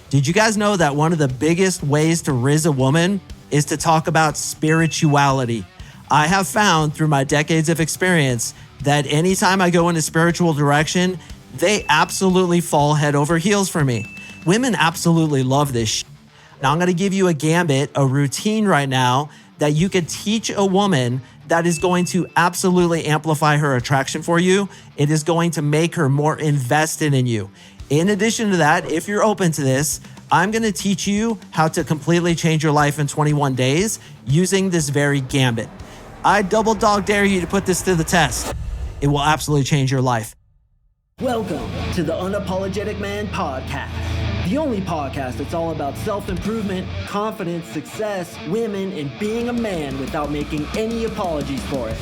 Did you guys know that one of the biggest ways to rizz a woman is to talk about spirituality? I have found through my decades of experience that anytime I go in a spiritual direction, they absolutely fall head over heels for me. Women absolutely love this shit. Now I'm going to give you a gambit, a routine right now that you could teach a woman that is going to absolutely amplify her attraction for you. It is going to make her more invested in you. In addition to that, if you're open to this, I'm going to teach you how to completely change your life in 21 days using this very gambit. I double dog dare you to put this to the test. It will absolutely change your life. Welcome to the Unapologetic Man Podcast, the only podcast that's all about self-improvement, confidence, success, women, and being a man without making any apologies for it.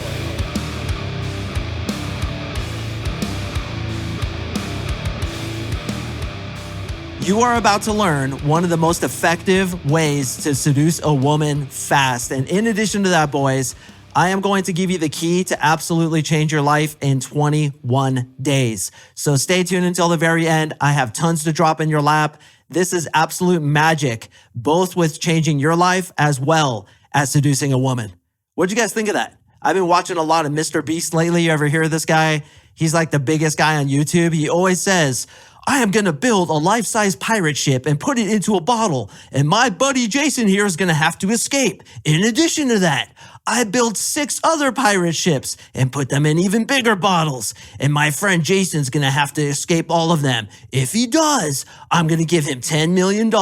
You are about to learn one of the most effective ways to seduce a woman fast. And in addition to that, boys, I am going to give you the key to absolutely change your life in 21 days. So stay tuned until the very end. I have tons to drop in your lap. This is absolute magic, both with changing your life as well as seducing a woman. What'd you guys think of that? I've been watching a lot of Mr. Beast lately. You ever hear of this guy? He's like the biggest guy on YouTube. He always says, I am going to build a life-size pirate ship and put it into a bottle, and my buddy Jason here is going to have to escape. In addition to that, I built 6 other pirate ships and put them in even bigger bottles, and my friend Jason's going to have to escape all of them. If he does, I'm going to give him $10 million.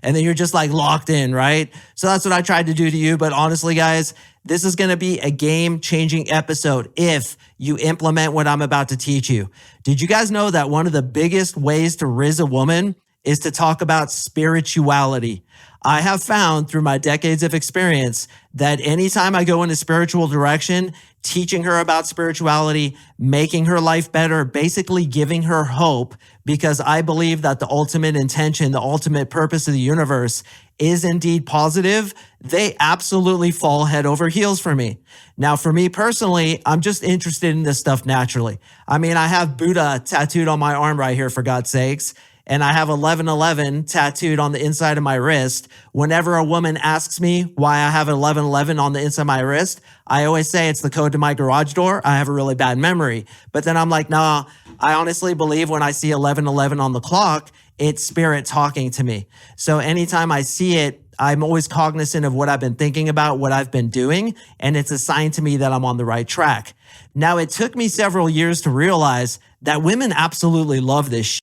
And then you're just like locked in, right? So that's what I tried to do to you. But honestly, guys, this is going to be a game-changing episode if you implement what I'm about to teach you. Did you guys know that one of the biggest ways to rizz a woman is to talk about spirituality? I have found through my decades of experience that anytime I go in a spiritual direction, teaching her about spirituality, making her life better, basically giving her hope, because I believe that the ultimate intention, the ultimate purpose of the universe is indeed positive, they absolutely fall head over heels for me. Now, for me personally, I'm just interested in this stuff naturally. I mean, I have Buddha tattooed on my arm right here, for God's sakes. And I have 1111 tattooed on the inside of my wrist. Whenever a woman asks me why I have 1111 on the inside of my wrist, I always say it's the code to my garage door. I have a really bad memory. But then I'm like, nah, I honestly believe when I see 1111 on the clock, it's spirit talking to me. So anytime I see it, I'm always cognizant of what I've been thinking about, what I've been doing, and it's a sign to me that I'm on the right track. Now, it took me several years to realize that women absolutely love this shit.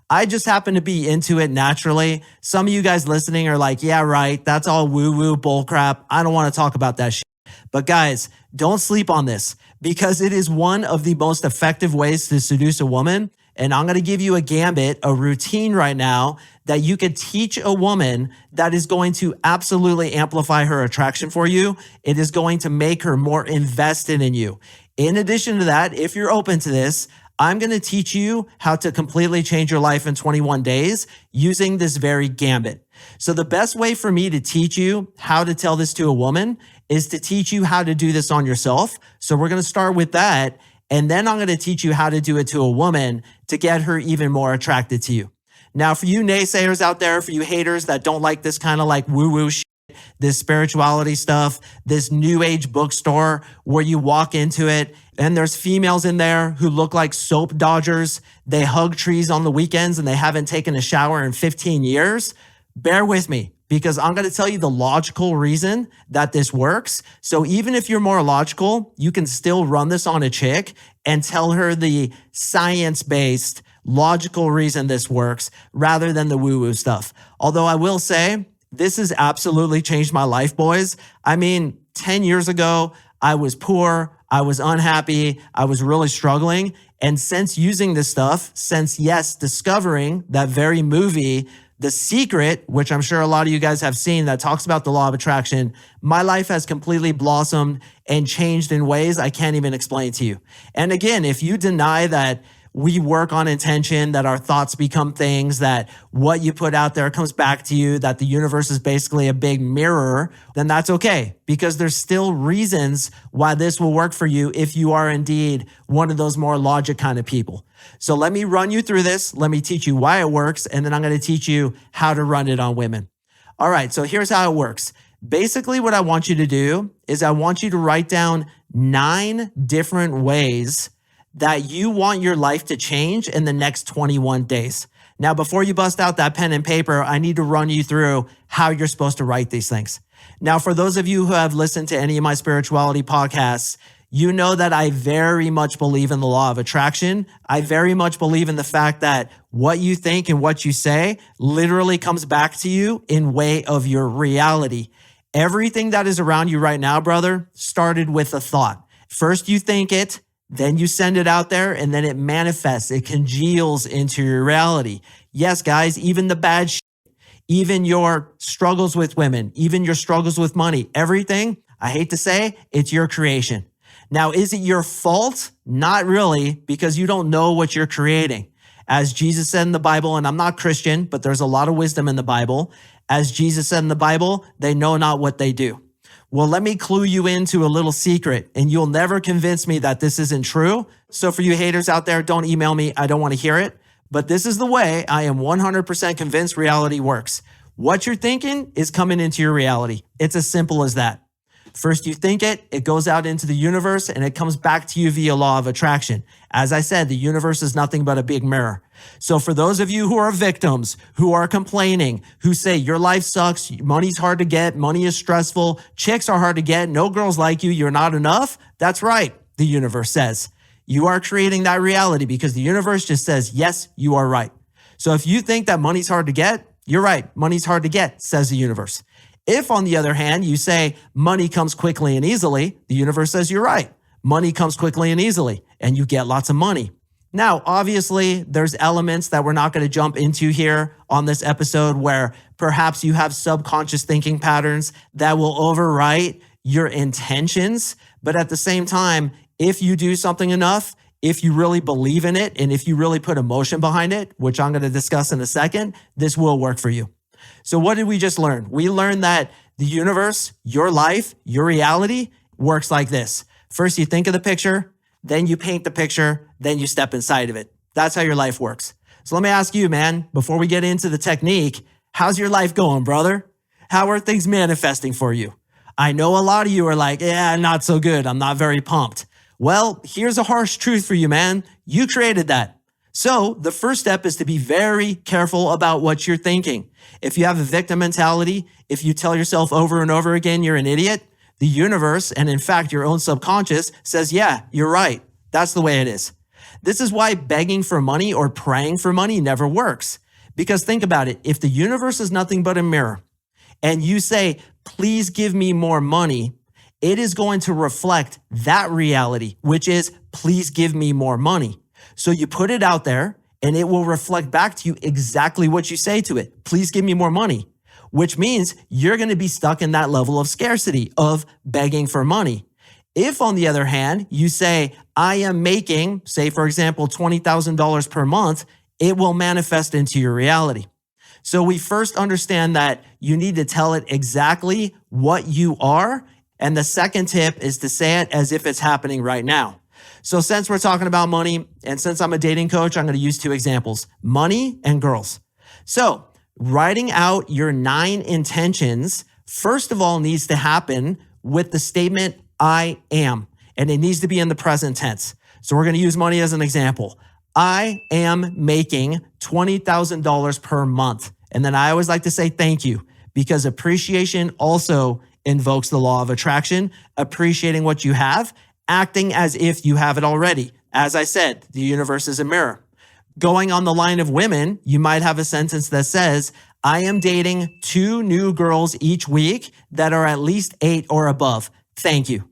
I just happen to be into it naturally. Some of you guys listening are like, yeah, right. That's all woo-woo bullcrap. I don't want to talk about that shit. But guys, don't sleep on this because it is one of the most effective ways to seduce a woman. And I'm going to give you a gambit, a routine right now that you could teach a woman that is going to absolutely amplify her attraction for you. It is going to make her more invested in you. In addition to that, if you're open to this, I'm going to teach you how to completely change your life in 21 days using this very gambit. So the best way for me to teach you how to tell this to a woman is to teach you how to do this on yourself. So we're going to start with that. And then I'm going to teach you how to do it to a woman to get her even more attracted to you. Now, for you naysayers out there, for you haters that don't like this kind of like woo-woo shit, this spirituality stuff, this new age bookstore where you walk into it and there's females in there who look like soap dodgers. They hug trees on the weekends and they haven't taken a shower in 15 years. Bear with me because I'm going to tell you the logical reason that this works. So even if you're more logical, you can still run this on a chick and tell her the science-based logical reason this works rather than the woo-woo stuff. Although I will say, this has absolutely changed my life, boys. I mean, 10 years ago, I was poor, I was unhappy, I was really struggling. And since using this stuff, since, yes, discovering that very movie, The Secret, which I'm sure a lot of you guys have seen that talks about the law of attraction, my life has completely blossomed and changed in ways I can't even explain to you. And again, if you deny that we work on intention, that our thoughts become things, that what you put out there comes back to you, that the universe is basically a big mirror, then that's okay, because there's still reasons why this will work for you if you are indeed one of those more logic kind of people. So let me run you through this. Let me teach you why it works, and then I'm going to teach you how to run it on women. All right, so here's how it works. Basically, what I want you to do is I want you to write down 9 different ways that you want your life to change in the next 21 days. Now, before you bust out that pen and paper, I need to run you through how you're supposed to write these things. Now, for those of you who have listened to any of my spirituality podcasts, you know that I very much believe in the law of attraction. I very much believe in the fact that what you think and what you say literally comes back to you in way of your reality. Everything that is around you right now, brother, started with a thought. First you think it, then you send it out there, and then it manifests, it congeals into your reality. Yes, guys, even the bad shit, even your struggles with women, even your struggles with money, everything, I hate to say, it's your creation. Now, is it your fault? Not really, because you don't know what you're creating. As Jesus said in the Bible, and I'm not Christian, but there's a lot of wisdom in the Bible. As Jesus said in the Bible, they know not what they do. Well, let me clue you into a little secret, and you'll never convince me that this isn't true. So for you haters out there, don't email me. I don't want to hear it. But this is the way I am 100% convinced reality works. What you're thinking is coming into your reality. It's as simple as that. First you think it, it goes out into the universe, and it comes back to you via law of attraction. As I said, the universe is nothing but a big mirror. So for those of you who are victims, who are complaining, who say your life sucks, money's hard to get, money is stressful, chicks are hard to get, no girls like you, you're not enough, that's right, the universe says. You are creating that reality because the universe just says, yes, you are right. So if you think that money's hard to get, you're right, money's hard to get, says the universe. If, on the other hand, you say money comes quickly and easily, the universe says you're right. Money comes quickly and easily, and you get lots of money. Now, obviously, there's elements that we're not going to jump into here on this episode where perhaps you have subconscious thinking patterns that will overwrite your intentions. But at the same time, if you do something enough, if you really believe in it, and if you really put emotion behind it, which I'm going to discuss in a second, this will work for you. So what did we just learn? We learned that the universe, your life, your reality works like this. First, you think of the picture, then you paint the picture, then you step inside of it. That's how your life works. So let me ask you, man, before we get into the technique, how's your life going, brother? How are things manifesting for you? I know a lot of you are like, yeah, not so good. I'm not very pumped. Well, here's a harsh truth for you, man. You created that. So the first step is to be very careful about what you're thinking. If you have a victim mentality, if you tell yourself over and over again you're an idiot, the universe, and in fact your own subconscious, says, yeah, you're right. That's the way it is. This is why begging for money or praying for money never works. Because think about it. If the universe is nothing but a mirror, and you say, please give me more money, it is going to reflect that reality, which is, please give me more money. So you put it out there, and it will reflect back to you exactly what you say to it. Please give me more money, which means you're going to be stuck in that level of scarcity, of begging for money. If, on the other hand, you say, I am making, say, for example, $20,000 per month, it will manifest into your reality. So we first understand that you need to tell it exactly what you are. And the second tip is to say it as if it's happening right now. So since we're talking about money, and since I'm a dating coach, I'm going to use 2 examples, money and girls. So writing out your 9 intentions, first of all, needs to happen with the statement, I am, and it needs to be in the present tense. So we're going to use money as an example. I am making $20,000 per month. And then I always like to say thank you, because appreciation also invokes the law of attraction, appreciating what you have, acting as if you have it already. As I said, the universe is a mirror. Going on the line of women, you might have a sentence that says, I am dating 2 new girls each week that are at least 8 or above. Thank you.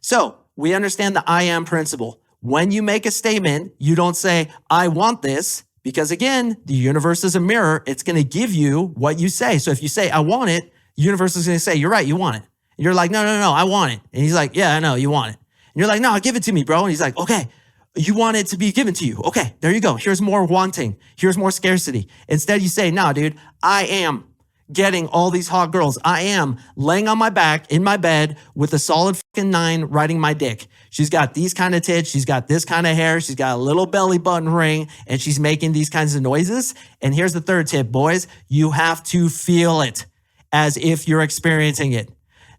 So we understand the I am principle. When you make a statement, you don't say, I want this, because again, the universe is a mirror. It's going to give you what you say. So if you say, I want it, the universe is going to say, you're right, you want it. And you're like, no, I want it. And he's like, yeah, I know, you want it. And you're like, no, give it to me, bro. And he's like, okay, You want it to be given to you. Okay, there you go. Here's more wanting. Here's more scarcity. Instead, you say, nah, dude, I am getting all these hot girls. I am laying on my back in my bed with a solid fucking 9 riding my dick. She's got these kind of tits. She's got this kind of hair. She's got a little belly button ring, and she's making these kinds of noises. And here's the third tip, boys. You have to feel it as if you're experiencing it.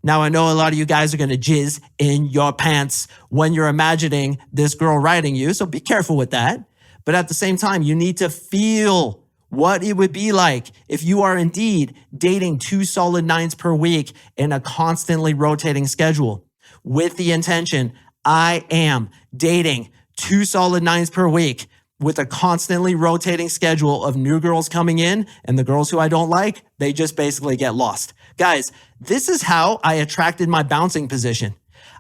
Now, I know a lot of you guys are going to jizz in your pants when you're imagining this girl riding you, so be careful with that. But at the same time, you need to feel what it would be like if you are indeed dating 2 solid 9s per week in a constantly rotating schedule with the intention, I am dating 2 solid 9s per week with a constantly rotating schedule of new girls coming in, and the girls who I don't like, they just basically get lost. Guys, this is how I attracted my bouncing position.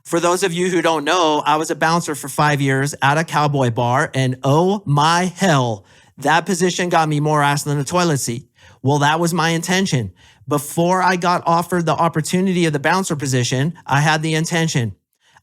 For those of you who don't know, I was a bouncer for 5 years at a cowboy bar, and oh my hell, that position got me more ass than a toilet seat. Well, that was my intention. Before I got offered the opportunity of the bouncer position, I had the intention.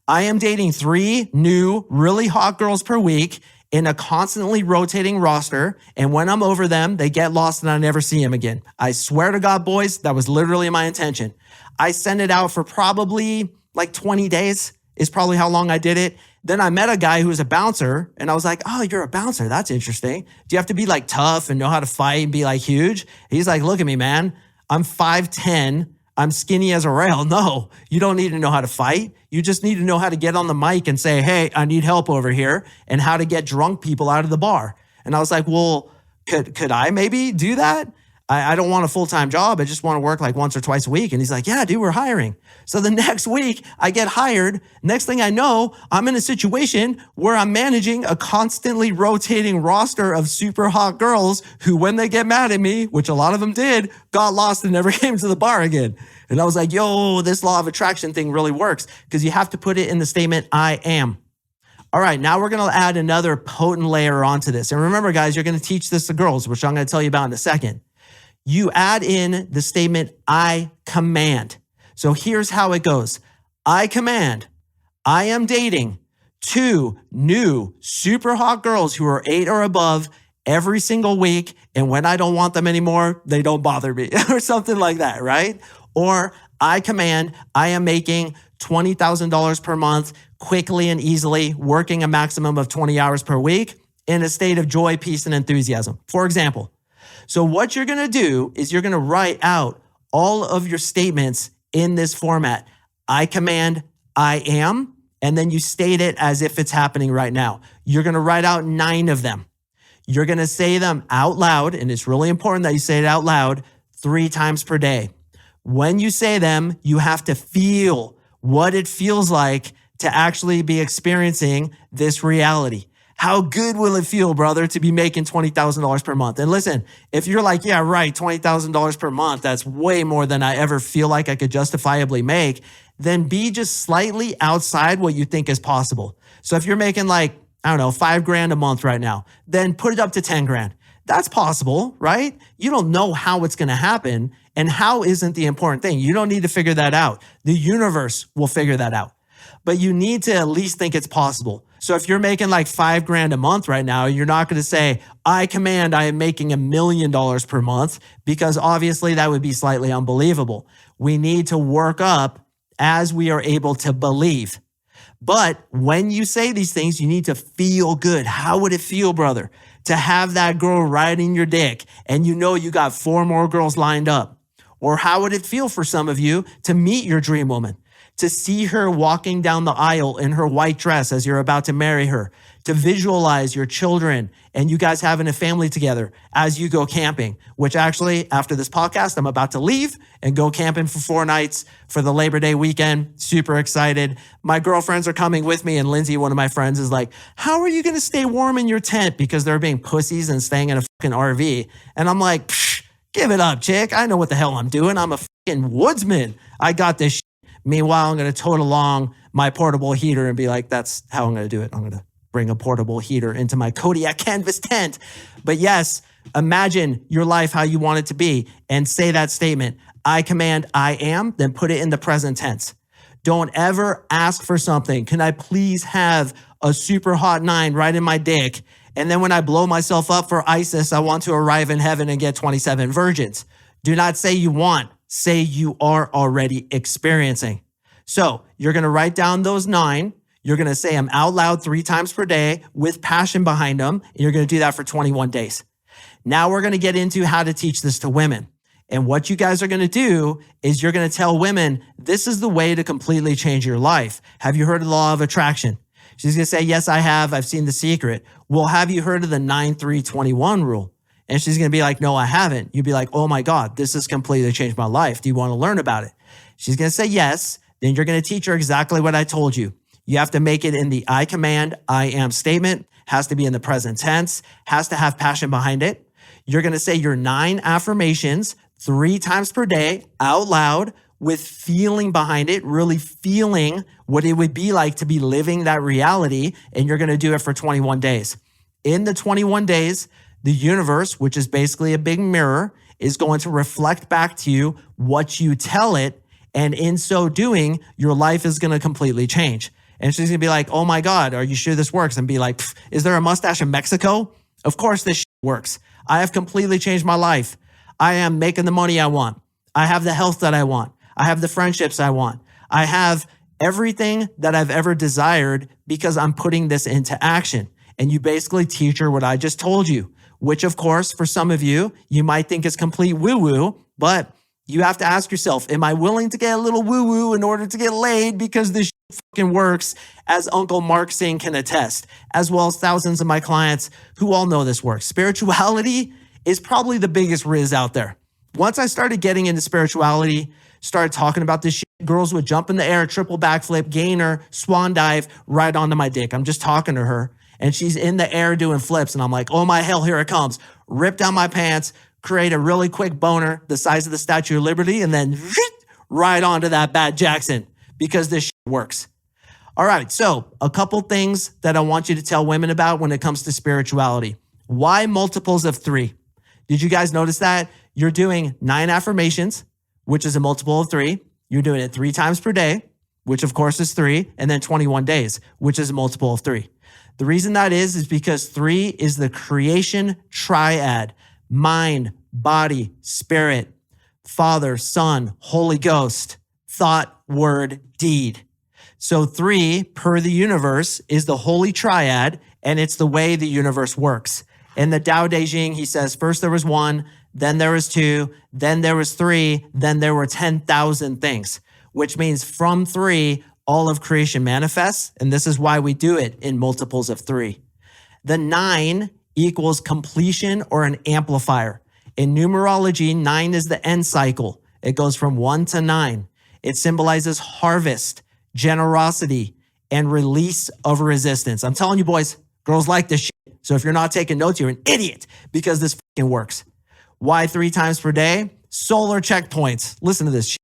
I am dating 3 new, really hot girls per week in a constantly rotating roster, and when I'm over them, they get lost and I never see them again. I swear to God, boys, that was literally my intention. I sent it out for probably like 20 days is probably how long I did it. Then I met a guy who was a bouncer, and I was like, oh, you're a bouncer. That's interesting. Do you have to be like tough and know how to fight and be like huge? He's like, look at me, man. I'm 5'10". I'm skinny as a rail. No, you don't need to know how to fight. You just need to know how to get on the mic and say, hey, I need help over here, and how to get drunk people out of the bar. And I was like, well, could I maybe do that? I don't want a full-time job. I just want to work like once or twice a week. And he's like, yeah, dude, we're hiring. So the next week I get hired. Next thing I know, I'm in a situation where I'm managing a constantly rotating roster of super hot girls who, when they get mad at me, which a lot of them did, got lost and never came to the bar again. And I was like, yo, this law of attraction thing really works, because you have to put it in the statement, I am. All right, now we're going to add another potent layer onto this. And remember, guys, you're going to teach this to girls, which I'm going to tell you about in a second. You add in the statement, I command. So here's how it goes. I command, I am dating 2 new super hot girls who are 8 or above every single week. And when I don't want them anymore, they don't bother me or something like that, right? Or I command, I am making $20,000 per month quickly and easily, working a maximum of 20 hours per week in a state of joy, peace, and enthusiasm, for example. So what you're going to do is you're going to write out all of your statements in this format. I command, I am, and then you state it as if it's happening right now. You're going to write out 9 of them. You're going to say them out loud, and it's really important that you say it out loud 3 times per day. When you say them, you have to feel what it feels like to actually be experiencing this reality. How good will it feel, brother, to be making $20,000 per month? And listen, if you're like, yeah, right, $20,000 per month, that's way more than I ever feel like I could justifiably make, then be just slightly outside what you think is possible. So if you're making like, I don't know, $5,000 a month right now, then put it up to 10 grand. That's possible, right? You don't know how it's going to happen, and how isn't the important thing. You don't need to figure that out. The universe will figure that out. But you need to at least think it's possible. So if you're making like $5,000 a month right now, you're not going to say, I command I am making $1 million per month, because obviously that would be slightly unbelievable. We need to work up as we are able to believe. But when you say these things, you need to feel good. How would it feel, brother, to have that girl riding your dick and you know you got 4 more girls lined up? Or how would it feel for some of you to meet your dream woman, to see her walking down the aisle in her white dress as you're about to marry her, to visualize your children and you guys having a family together as you go camping, which actually after this podcast, I'm about to leave and go camping for 4 nights for the Labor Day weekend. Super excited. My girlfriends are coming with me, and Lindsay, one of my friends, is like, how are you going to stay warm in your tent? Because they're being pussies and staying in a fucking RV. And I'm like, psh, give it up, chick. I know what the hell I'm doing. I'm a fucking woodsman. I got this shit. Meanwhile, I'm going to tote along my portable heater and be like, that's how I'm going to do it. I'm going to bring a portable heater into my Kodiak canvas tent. But yes, imagine your life how you want it to be and say that statement. I command, I am, then put it in the present tense. Don't ever ask for something. Can I please have a super hot 9 right in my dick. And then when I blow myself up for ISIS, I want to arrive in heaven and get 27 virgins. Do not say you want, say you are already experiencing. So you're going to write down those 9. You're going to say them out loud 3 times per day with passion behind them. And you're going to do that for 21 days. Now we're going to get into how to teach this to women. And what you guys are going to do is you're going to tell women, this is the way to completely change your life. Have you heard of the law of attraction? She's going to say, yes, I have. I've seen The Secret. Well, have you heard of the 9-3-21 rule? And she's going to be like, no, I haven't. You'd be like, oh my God, this has completely changed my life. Do you want to learn about it? She's going to say yes. Then you're going to teach her exactly what I told you. You have to make it in the I command, I am statement, has to be in the present tense, has to have passion behind it. You're going to say your 9 affirmations 3 times per day out loud with feeling behind it, really feeling what it would be like to be living that reality. And you're going to do it for 21 days. In the 21 days, the universe, which is basically a big mirror, is going to reflect back to you what you tell it. And in so doing, your life is going to completely change. And she's going to be like, oh my God, are you sure this works? And be like, is there a mustache in Mexico? Of course this works. I have completely changed my life. I am making the money I want. I have the health that I want. I have the friendships I want. I have everything that I've ever desired because I'm putting this into action. And you basically teach her what I just told you, which of course, for some of you, you might think is complete woo-woo, but you have to ask yourself, am I willing to get a little woo-woo in order to get laid? Because this fucking works, as Uncle Mark Singh can attest, as well as thousands of my clients who all know this works. Spirituality is probably the biggest Rizz out there. Once I started getting into spirituality, started talking about this shit, girls would jump in the air, triple backflip, gainer, swan dive right onto my dick. I'm just talking to her and she's in the air doing flips. And I'm like, oh my hell, here it comes. Rip down my pants, create a really quick boner the size of the Statue of Liberty, and then right onto that bad Jackson because this shit works. All right, so a couple things that I want you to tell women about when it comes to spirituality. Why multiples of 3? Did you guys notice that? You're doing 9 affirmations, which is a multiple of 3. You're doing it 3 times per day, which of course is 3, and then 21 days, which is a multiple of 3. The reason that is because 3 is the creation triad: mind, body, spirit, Father, Son, Holy Ghost, thought, word, deed. So 3 per the universe is the holy triad, and it's the way the universe works. In the Tao Te Ching, he says, first there was 1, then there was 2, then there was 3, then there were 10,000 things, which means from 3, all of creation manifests. And this is why we do it in multiples of 3. The 9 equals completion or an amplifier. In numerology, 9 is the end cycle. It goes from 1 to 9. It symbolizes harvest, generosity, and release of resistance. I'm telling you, boys, girls like this shit. So if you're not taking notes, you're an idiot because this fucking works. Why 3 times per day? Solar checkpoints. Listen to this shit.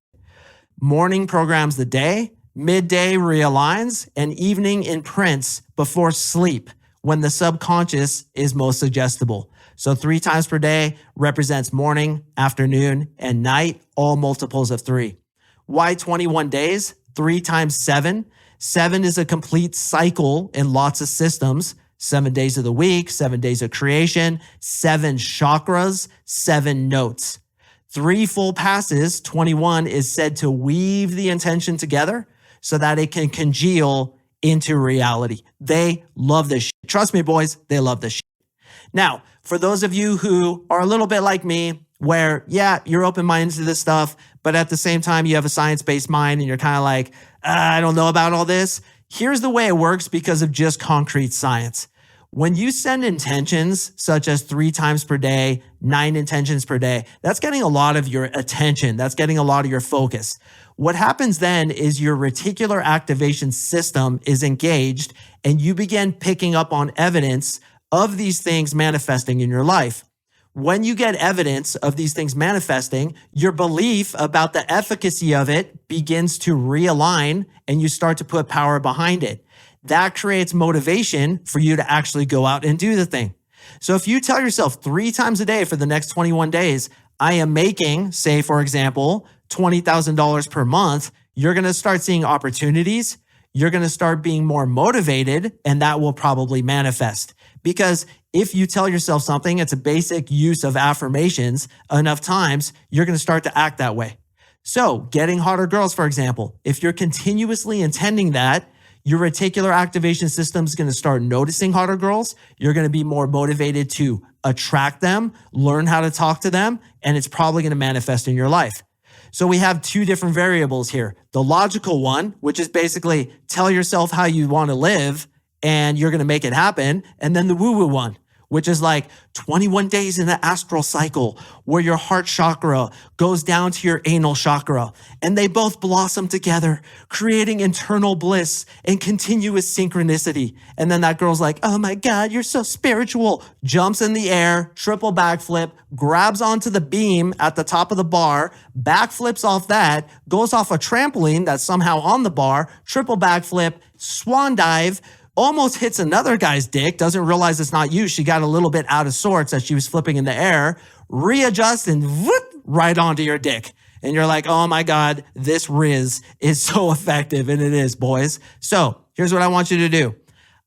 Morning programs the day, midday realigns, and evening imprints before sleep when the subconscious is most suggestible. So 3 times per day represents morning, afternoon, and night, all multiples of 3. Why 21 days? 3 times 7. 7 is a complete cycle in lots of systems. 7 days of the week, 7 days of creation, 7 chakras, 7 notes. 3 full passes, 21, is said to weave the intention together so that it can congeal into reality. They love this shit. Trust me, boys, they love this shit. Now, for those of you who are a little bit like me, where, yeah, you're open-minded to this stuff, but at the same time, you have a science-based mind and you're kind of like, I don't know about all this. Here's the way it works because of just concrete science. When you send intentions, such as 3 times per day, 9 intentions per day, that's getting a lot of your attention. That's getting a lot of your focus. What happens then is your reticular activation system is engaged and you begin picking up on evidence of these things manifesting in your life. When you get evidence of these things manifesting, your belief about the efficacy of it begins to realign and you start to put power behind it. That creates motivation for you to actually go out and do the thing. So if you tell yourself 3 times a day for the next 21 days, I am making, say, for example, $20,000 per month, you're going to start seeing opportunities. you're going to start being more motivated, and that will probably manifest. Because if you tell yourself something, it's a basic use of affirmations enough times, you're going to start to act that way. So getting hotter girls, for example, if you're continuously intending that, your reticular activation system is going to start noticing hotter girls. You're going to be more motivated to attract them, learn how to talk to them, and it's probably going to manifest in your life. So we have two different variables here. The logical one, which is basically tell yourself how you want to live and you're going to make it happen. And then the woo-woo one, which is like 21 days in the astral cycle where your heart chakra goes down to your anal chakra and they both blossom together, creating internal bliss and continuous synchronicity. And then that girl's like, oh my God, you're so spiritual, jumps in the air, triple backflip, grabs onto the beam at the top of the bar, backflips off that, goes off a trampoline that's somehow on the bar, triple backflip, swan dive, almost hits another guy's dick, doesn't realize it's not you. She got a little bit out of sorts as she was flipping in the air, readjusts and whoop, right onto your dick. And you're like, oh my God, this Rizz is so effective. And it is, boys. So here's what I want you to do.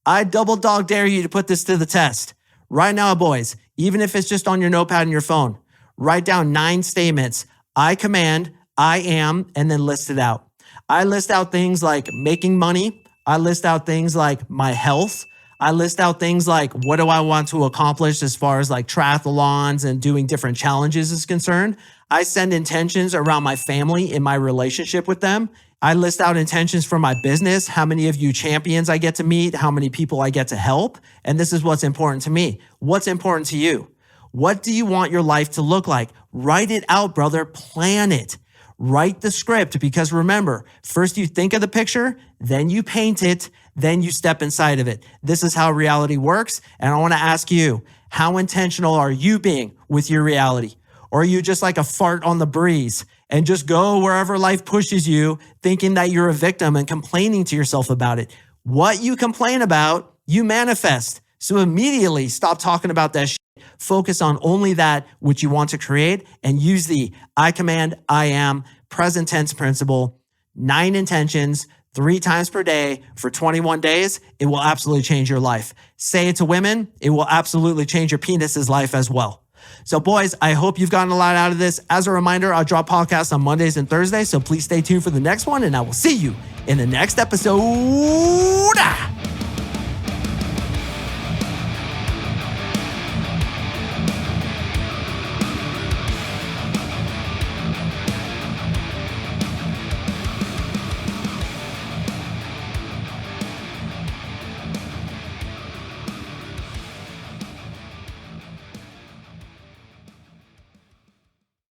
I double dog dare you to put this to the test. Right now, boys, even if it's just on your notepad and your phone, write down 9 statements. I command, I am, and then list it out. I list out things like making money. I list out things like my health. I list out things like what do I want to accomplish as far as like triathlons and doing different challenges is concerned. I send intentions around my family in my relationship with them. I list out intentions for my business, how many of you champions I get to meet, how many people I get to help. And this is what's important to me. What's important to you? What do you want your life to look like? Write it out, brother. Plan it. Write the script, because remember, first you think of the picture, then you paint it, then you step inside of it. This is how reality works. And I want to ask you, how intentional are you being with your reality? Or are you just like a fart on the breeze and just go wherever life pushes you, thinking that you're a victim and complaining to yourself about it? What you complain about, you manifest. So immediately stop talking about that shit. Focus on only that which you want to create and use the I command, I am, present tense principle, 9 intentions, 3 times per day for 21 days. It will absolutely change your life. Say it to women. It will absolutely change your penis's life as well. So boys, I hope you've gotten a lot out of this. As a reminder, I'll drop podcasts on Mondays and Thursdays. So please stay tuned for the next one and I will see you in the next episode.